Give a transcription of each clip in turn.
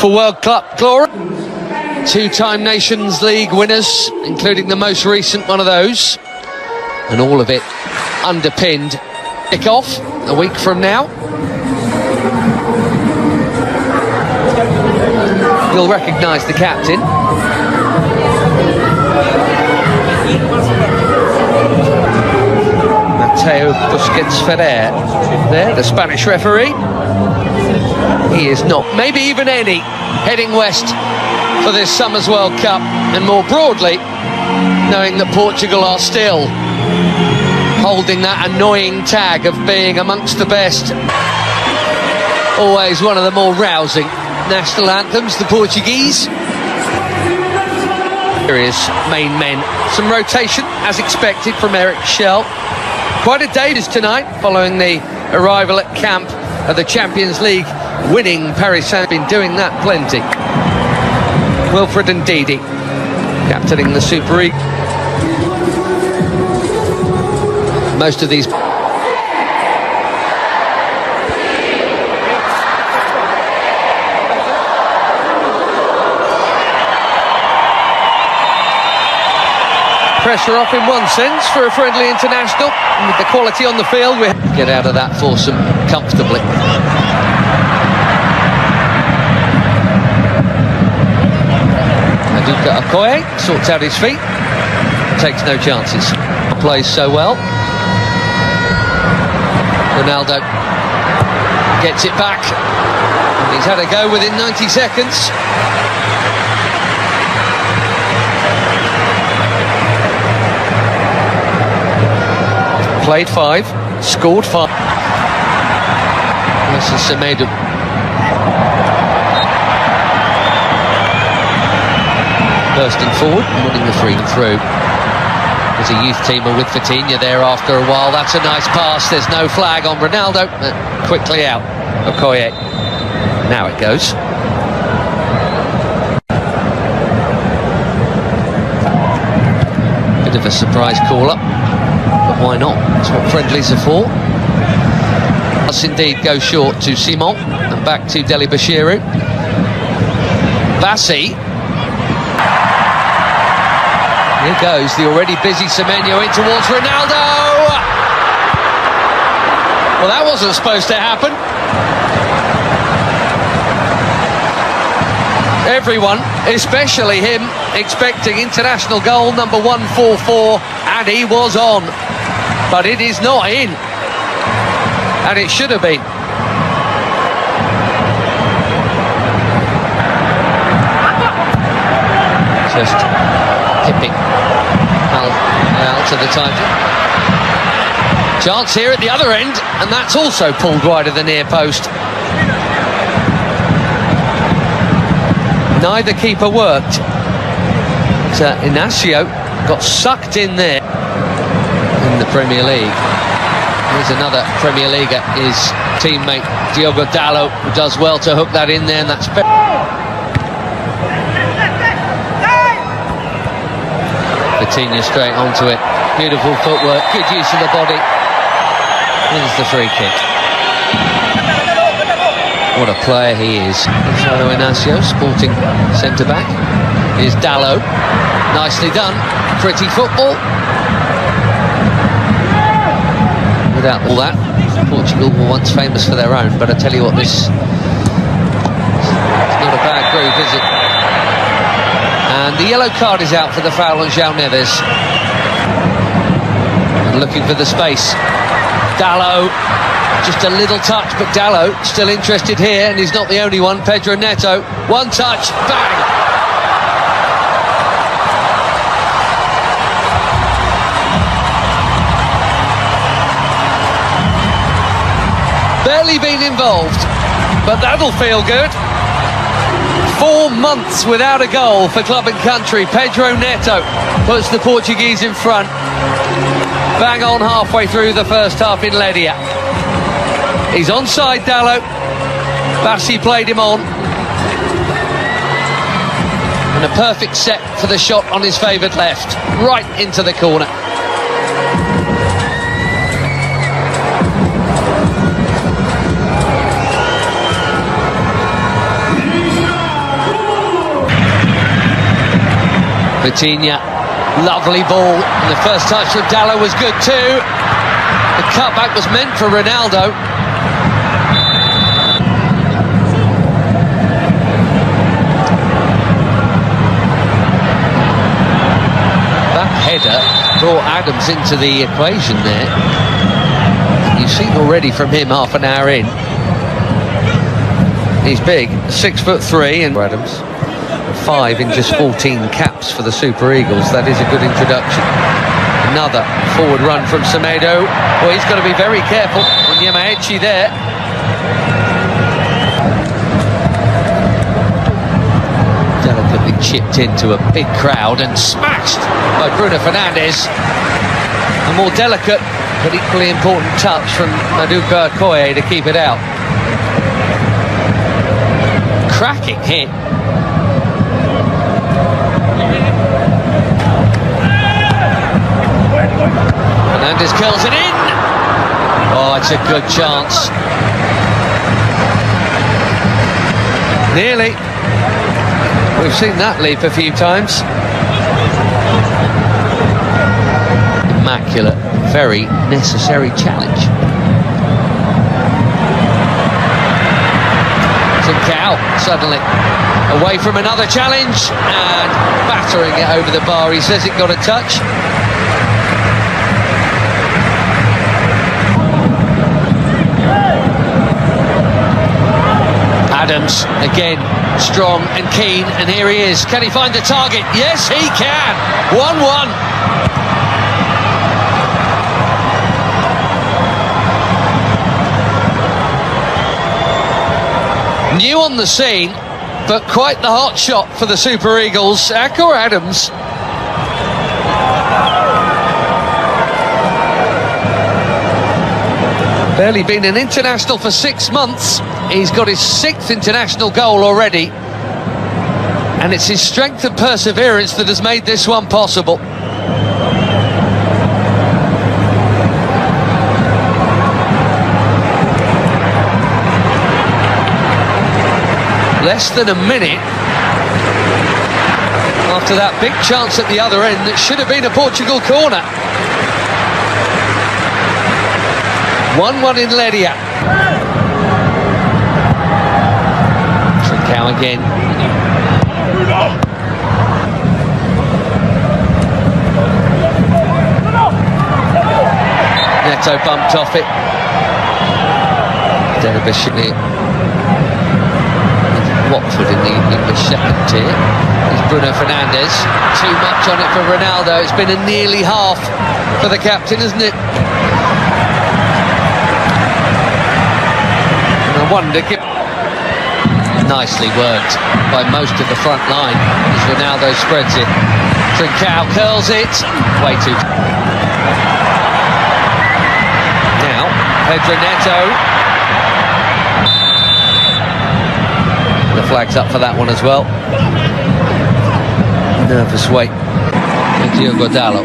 for World Cup glory. Two-time Nations League winners, including the most recent one of those. And all of it underpinned. Kick-off a week from now. You'll recognise the captain. Mateo Busquets Ferrer, there, the Spanish referee. He is not, maybe even any, heading west for this summer's World Cup, and more broadly, knowing that Portugal are still holding that annoying tag of being amongst the best. Always one of the more rousing national anthems, the Portuguese. Serious main men. Some rotation, as expected, from Eric Schell. Quite a day tonight, following the arrival at camp of the Champions League winning Paris Saint-Germain. Been doing that plenty. Wilfred and Ndidi captaining the Super League. Most of these pressure off in one sense for a friendly international, and with the quality on the field we get out of that foursome comfortably. Akor sorts out his feet, takes no chances, plays so well. Ronaldo gets it back, and he's had a go within 90 seconds. Played 5, scored 5. This is Semedo. Bursting forward and winning the free through. There's a youth teamer with Vitinha there after a while. That's a nice pass. There's no flag on Ronaldo. Quickly out. Okoye. Now it goes. Bit of a surprise call-up, but why not? That's what friendlies are for. Does indeed go short to Simon and back to Deli Bashiru. Bassi. Here goes the already busy Semenyo in towards Ronaldo. Well, that wasn't supposed to happen. Everyone, especially him, expecting international goal number 144, and he was on. But it is not in. And it should have been. Just tipping out to the title. Chance here at the other end, and that's also pulled wide of the near post. Neither keeper worked. Inacio got sucked in there in the Premier League. Here's another Premier Leaguer, his teammate Diogo Dalot, who does well to hook that in there, and that's Vitinha straight onto it. Beautiful footwork, good use of the body. Here's the free kick. What a player he is. Gonzalo Inacio, sporting centre-back. Here's Dalot. Nicely done. Pretty football. Without all that, Portugal were once famous for their own, but I tell you what, this is not a bad group, is it? And the yellow card is out for the foul on João Neves. And looking for the space. Dalot, just a little touch, but Dalot still interested here, and he's not the only one. Pedro Neto, one touch, bang! Barely been involved, but that'll feel good. 4 months without a goal for club and country. Pedro Neto puts the Portuguese in front. Bang on halfway through the first half in Ledia. He's onside, Dalot. Bassi played him on. And a perfect set for the shot on his favoured left. Right into the corner. Vitinha, lovely ball. And the first touch from Dallo was good too. The cutback was meant for Ronaldo. That header brought Adams into the equation there. You've seen already from him half an hour in. He's big, 6'3", and Adams 5 in just 14 caps for the Super Eagles. That is a good introduction. Another forward run from Semedo. Well, he's got to be very careful. Onyemaechi there. Delicately chipped into a big crowd and smashed by Bruno Fernandes. A more delicate but equally important touch from Maduka Okoye to keep it out. Cracking hit. Fernandes curls it in. Oh, it's a good chance. Nearly. We've seen that leap a few times. Immaculate, very necessary challenge. Conceição suddenly away from another challenge and battering it over the bar. He says it got a touch. Adams again strong and keen, and here he is. Can he find the target? Yes, he can. 1-1. New on the scene, but quite the hot shot for the Super Eagles. Akor Adams. Barely been an international for 6 months. He's got his 6th international goal already. And it's his strength and perseverance that has made this one possible. Less than a minute after that big chance at the other end that should have been a Portugal corner. 1-1 in Ledia. Trincao again. Neto bumped off it. Derbyshire. Watford in the English second tier. It's Bruno Fernandes. Too much on it for Ronaldo. It's been a nearly half for the captain, isn't it? And I wonder, nicely worked by most of the front line as Ronaldo spreads it. Trincao curls it. Way too. Now, Pedro Neto. The flag's up for that one as well. Nervous wait. And Diogo Dallo.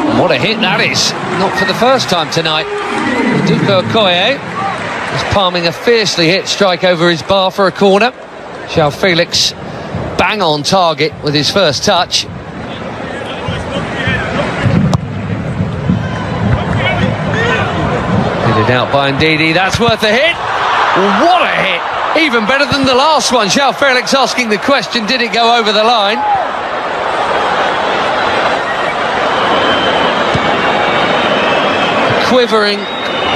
And what a hit that is. Not for the first time tonight. Maduka Okoye is palming a fiercely hit strike over his bar for a corner. João Felix bang on target with his first touch. Out by Ndidi, that's worth a hit. What a hit! Even better than the last one. João Felix asking the question, did it go over the line? Quivering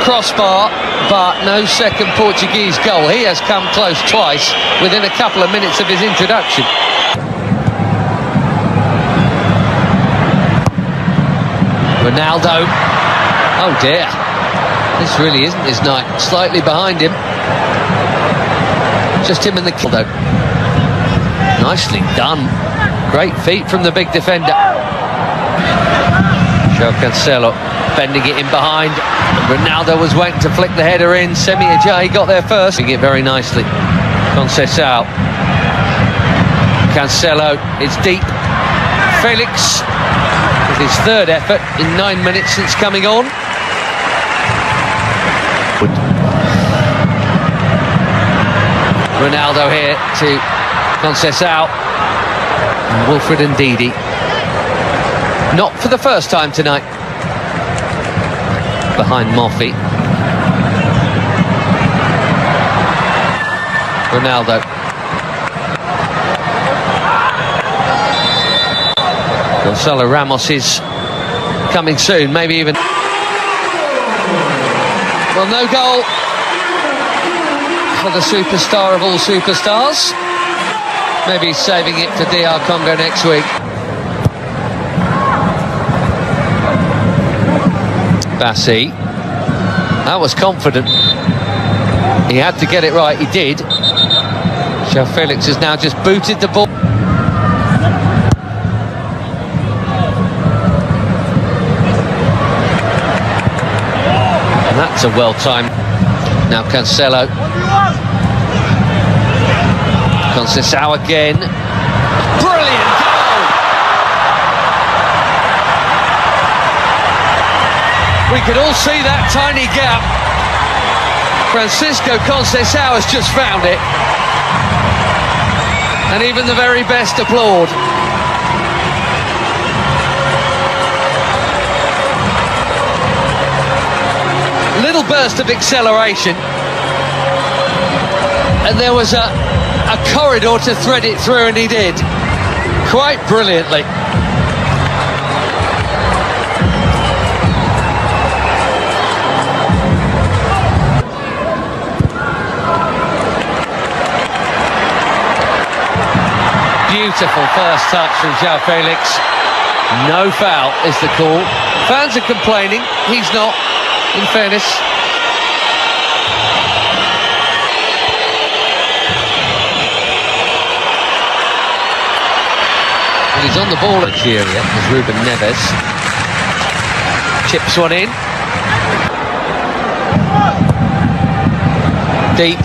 crossbar, but no second Portuguese goal. He has come close twice within a couple of minutes of his introduction. Ronaldo. Oh dear. This really isn't his night. Slightly behind him. Just him and the kill, though. Nicely done. Great feet from the big defender. João Cancelo bending it in behind. Ronaldo was waiting to flick the header in. Semi Ajayi got there first. Doing it very nicely. Conceição. Cancelo. It's deep. Felix with his 3rd effort in 9 minutes since coming on. Ronaldo here to Conceição. And Wilfred and Ndidi. Not for the first time tonight. Behind Moffi. Ronaldo. Gonzalo Ramos is coming soon, maybe even... Well, no goal for the superstar of all superstars. Maybe he's saving it for DR Congo next week. Bassi. That was confident. He had to get it right, he did. João Felix has now just booted the ball. And that's a well-timed. Now Cancelo. Conceição again. Brilliant goal! We could all see that tiny gap. Francisco Conceição has just found it. And even the very best applaud. Little burst of acceleration. And there was a corridor to thread it through, and he did. Quite brilliantly. Beautiful first touch from João Felix. No foul is the call. Fans are complaining. He's not, in fairness. And he's on the ball at Nigeria, as Ruben Neves. Chips one in. Deep.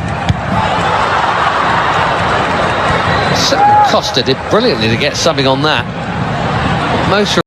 Costa did brilliantly to get something on that. Most